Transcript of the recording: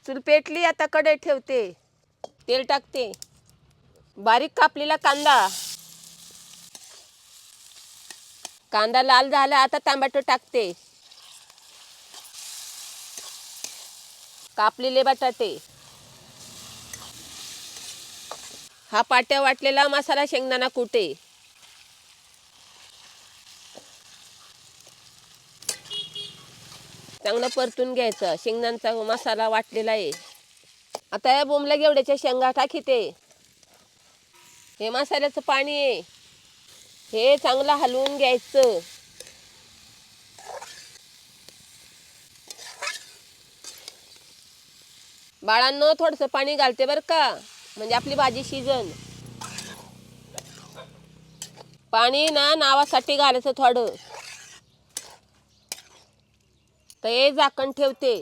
चूल पेटली, आता कढई ठेवते, तेल टाकते, बारीक कापलेला कांदा लाल झाला, आता टोमॅटो टाकते, कापलेले बटाटे, हा पाट्या वाटलेला मसाला शेंगदाणा कुटे, चांगलं परतून घ्यायचं. शेंगदाण्याचा मसाला वाटलेला आहे. आता या बोंबला घेवड्याच्या शेंगा टाकीते, हे मसाल्याचं पाणी आहे, हे चांगलं हलवून घ्यायचं. बाळांनो थोडंसं पाणी घालते बरं का, म्हणजे आपली भाजी शिजन. पाणी ना नावासाठी घालायचं थोडं. तर हे झाकण ठेवते.